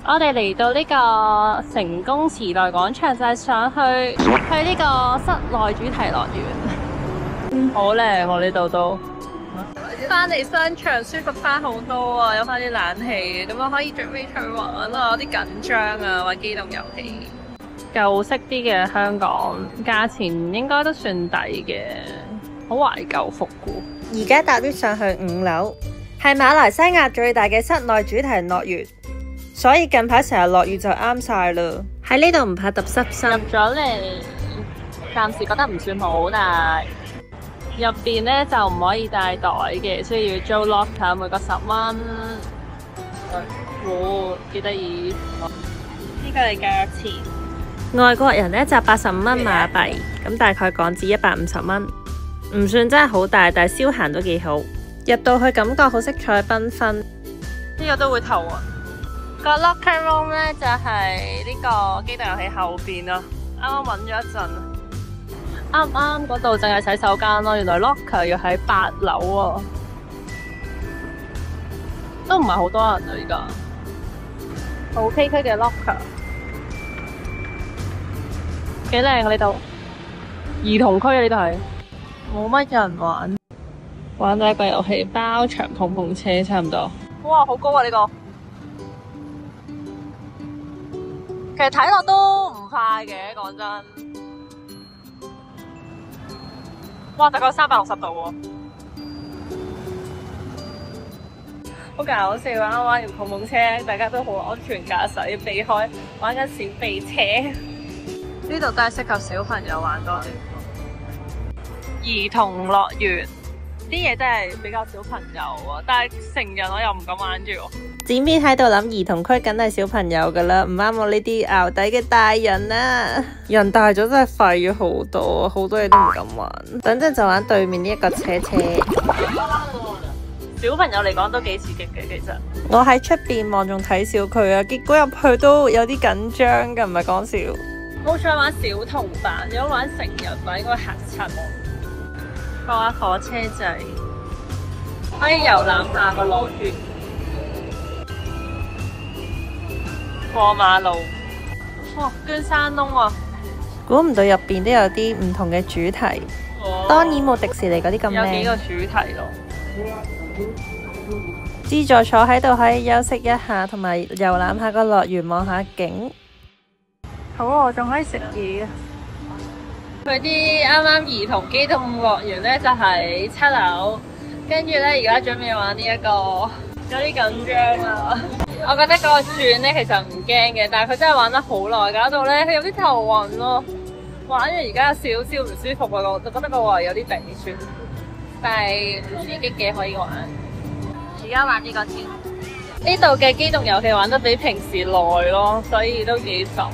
我哋嚟到呢個成功時代廣場，就係想去呢個室內主題樂園。好靚喎，呢度都翻嚟商場舒服翻好多啊！有翻啲冷氣，咁我可以準備去玩啦。有啲緊張啊，玩機動遊戲。舊式啲嘅香港，價錢應該都算抵嘅，好懷舊復古。而家搭 lift 上去5樓，係馬來西亞最大嘅室內主題樂園。所以近排成日落雨就啱晒啦，喺呢度唔怕揼濕身。入咗嚟，暫時覺得唔算好大。入邊咧就唔可以帶袋嘅，所以要租 locker， 每個10蚊。哦，幾得意！呢個係價錢。外國人咧就85蚊馬幣，咁大概港紙150蚊，唔算真係好大，但係消閒都幾好。入到去感覺好色彩繽紛。呢個都會頭暈。個 locker room 咧就係呢個機動遊戲後邊咯，啱啱揾咗一陣，啱嗰度淨係洗手間咯，原來 locker 要喺8樓喎，都唔係好多人啊而家，好崎嶇嘅 locker， 幾靚啊呢度，兒童區啊呢度係，冇乜人玩，玩第一個遊戲包場碰碰車差唔多，哇好高啊呢個！其實睇落都唔快嘅，講真。哇！大概360度喎，好搞笑啊！玩完碰碰車，大家都好安全駕駛，要避開玩緊小飛車。呢度都係適合小朋友玩多啲。兒童樂園啲嘢真係比較小朋友啊，但係成人我又唔敢玩住喎。剪片喺度諗兒童區梗係小朋友噶啦，唔啱我呢啲淆底嘅大人啊！人大咗真係廢咗好多，好多嘢都唔敢玩。等陣就玩對面呢一個車車。小朋友嚟講都幾刺激嘅，其實。我喺出邊望仲睇小佢啊，結果入去都有啲緊張噶，唔係講笑。好想玩小童版，如果玩成人版應該嚇親我。過下火車仔，可以遊覽下個樂園。過馬路，哇！捐山窿啊！估唔到入邊都有啲唔同嘅主題，當然冇迪士尼嗰啲咁靚。有幾個主題咯。自助坐喺度可以休息一下，同埋遊覽下個樂園，望下景。好啊，我仲可以食嘢啊！佢啲啱啱兒童機動樂園咧就係7樓，跟住咧而家準備玩呢一個，有啲緊張啊！我覺得嗰個轉咧其實唔驚嘅，但係佢真係玩得好耐，搞到咧佢有啲頭暈咯。玩完而家有少少唔舒服啊，我就覺得個胃有啲鼻酸，但係唔刺激嘅可以玩。而家玩呢個先，呢度嘅機動遊戲玩得比平時耐咯，所以都幾爽。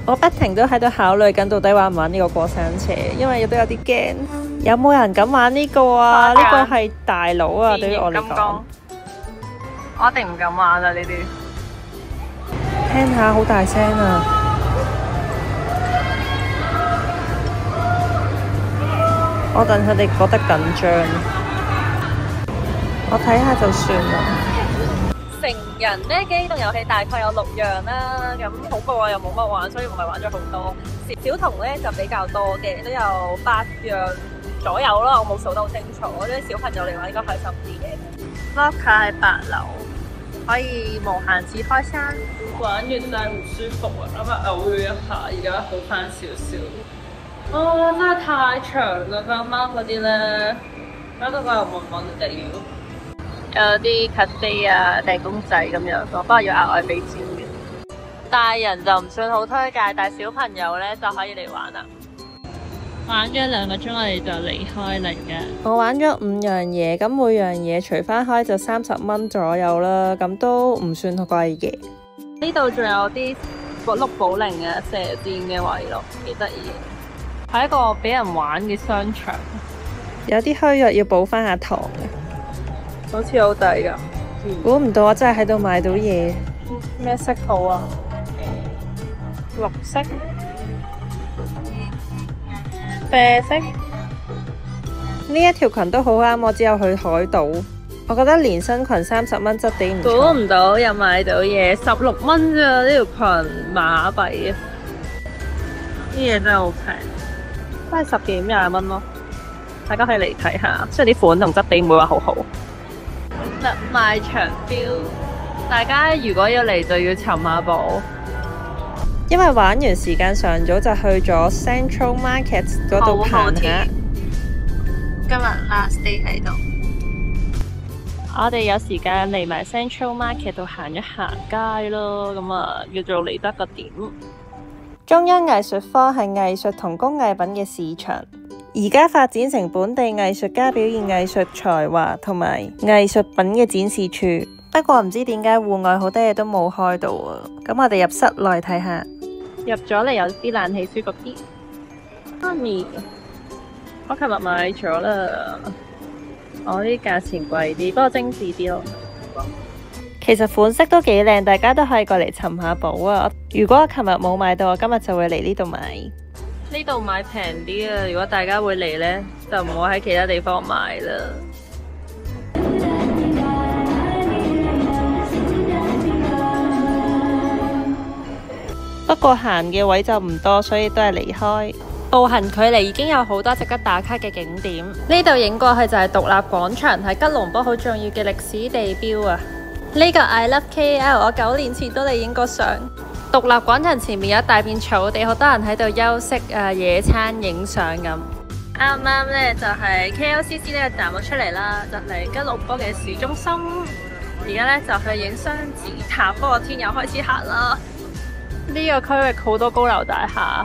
我不停都喺度考慮緊，到底玩唔玩呢個過山車，因為都有啲驚。有冇人敢玩呢個啊？呢個係大佬啊，對於我嚟講。我一定唔敢玩啊！呢啲。聽下好大聲啊！我戥佢哋覺得緊張。我睇下就算啦。成人咧機動遊戲大概有6樣啦，咁好過我又冇乜玩，所以唔係玩咗好多。小童咧就比較多嘅，都有8樣左右啦，我冇數得好清楚。我覺得小朋友嚟玩應該開心啲嘅。Locker 喺8樓，可以無限次開山。玩完真係唔舒服啊，啱啱嘔咗一下，而家好翻少少。哦，真係太長啦，啱啱嗰啲咧，搞到個又悶悶地。有啲 cafe 啊，訂公仔咁樣，不過要額外俾錢嘅。大人就唔算好推介，但係小朋友咧就可以嚟玩啦。玩咗2個鐘，我哋就離開啦。而家我玩咗5樣嘢，咁每樣嘢除翻開就30蚊左右啦，咁都唔算貴嘅。呢度仲有啲碌保齡嘅射箭嘅位咯，幾得意。係一個俾人玩嘅商場，有啲虛弱要補翻下糖嘅。好似好抵㗎，估唔到我真係喺度買到嘢。咩色好啊？綠色、啡色。呢一條裙都好啱我，只有去海島。我覺得連身裙30蚊質地唔估錯。唔到又買到嘢，16蚊咋呢條裙馬幣啊！啲嘢真係好平，都係10幾20蚊咯。大家可以嚟睇下，雖然啲款同質地唔會話好好。特賣場標，大家如果要嚟就要尋下寶。因為玩完時間尚早，就去咗 Central Market 嗰度行下。今日 last day 喺度，我哋有時間嚟埋 Central Market 度行一行街咯，咁啊叫做嚟得個點。中央藝術科係藝術同工藝品嘅市場，而家發展成本地藝術家表現藝術才華同埋藝術品嘅展示處。不過唔知點解戶外好多嘢都冇開到啊！咁我哋入室內睇下。入咗嚟有啲冷氣舒服啲。媽咪，我琴日買咗啦，我啲價錢貴啲，不過精緻啲咯。其實款式都幾靚，大家都可以過嚟尋下寶啊！如果我琴日冇買到，我今日就會嚟呢度買。呢度買平啲啊！如果大家會嚟呢，就唔好喺其他地方買啦。不過行嘅位就唔多，所以都係離開。步行距離已經有好多值得打卡嘅景點。呢度影過去就係獨立廣場，係吉隆坡好重要嘅歷史地標啊！呢個 I Love KL， 我9年前都嚟影過相。獨立廣場前面有一大片草地，好多人喺度休息啊、野餐、影相咁。啱啱呢就係 KLCC 呢個站我出嚟啦，就係吉隆坡嘅市中心。而家呢就去影雙子塔，不過天又開始黑啦。呢個區域好多高樓大廈，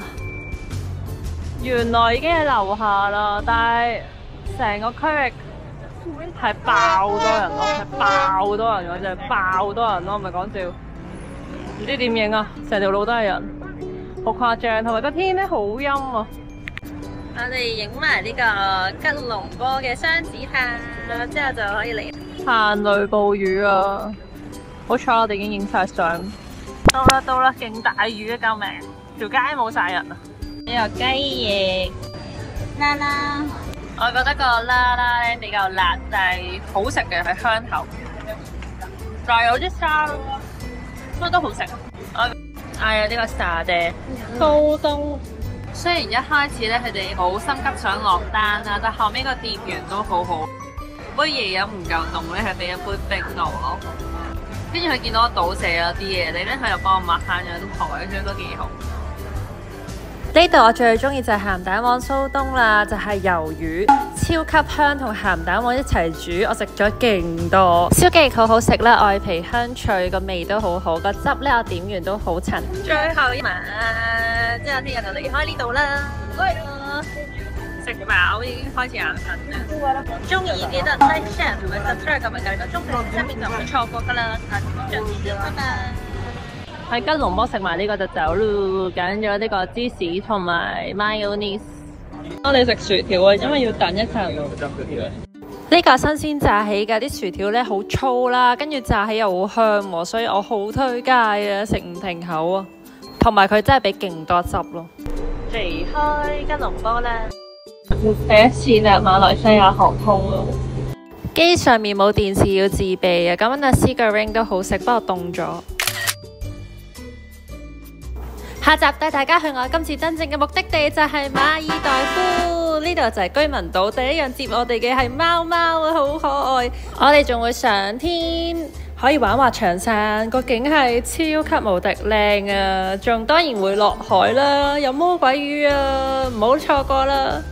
原來已經喺樓下啦，但係成個區域係爆多人咯，係爆多人嗰隻，爆多人咯，唔係講笑。唔知點影啊，成條路都係人，好誇張，同埋個天咧好陰啊！我哋影埋呢個吉隆坡嘅雙子塔，之後就可以嚟。行雷暴雨啊！好彩我哋已經影晒相。到啦，勁大雨啊！救命，條街冇晒人啊！呢個雞翼啦啦，我覺得個啦啦咧比較辣，但係好食嘅，係香口，但係有啲沙咯，不過都好食。我嗌咗呢個沙爹蘇東，雖然一開始咧佢哋好心急想落單啦，但後尾個店員都好好，杯嘢飲唔夠凍咧，係俾一杯冰我咯。跟住佢見到我倒瀉咗啲嘢，你咧佢又幫我抹翻咗啲台，所以都幾好。呢度我最中意就係鹹蛋黃蘇東啦，就係魷魚，超級香，同鹹蛋黃一齊煮，我食咗勁多。燒雞翼好好食啦，外皮香脆，個味都好好，個汁咧我點完都好襯。最後一晚，之後聽日就離開呢度啦。食飽已經開始眼瞓啦。中意記得 like share 同埋 subscribe 同埋撳個鐘仔，入面就唔會錯過噶啦。下次再見，拜拜。喺吉隆坡食埋呢個就走咯，揀咗呢個芝士同埋 mayonnaise。我哋食薯條啊，因為要等一陣。呢個新鮮炸起嘅啲薯條咧好粗啦，跟住炸起又好香喎，所以我好推介啊，食唔停口啊。同埋佢真係俾勁多汁咯。離開吉隆坡啦。第一次搭馬來西亞航空咯，機上面冇電視要自備啊，咁阿 Nasi Goreng 都好食，不過凍咗。下集帶大家去我今次真正嘅目的地，就係馬爾代夫，呢度就係居民島，第一樣接我哋嘅係貓貓啊，好可愛。我哋仲會上天，可以玩滑翔傘，個景係超級無敵靚啊，仲當然會落海啦，有魔鬼魚啊，唔好錯過啦。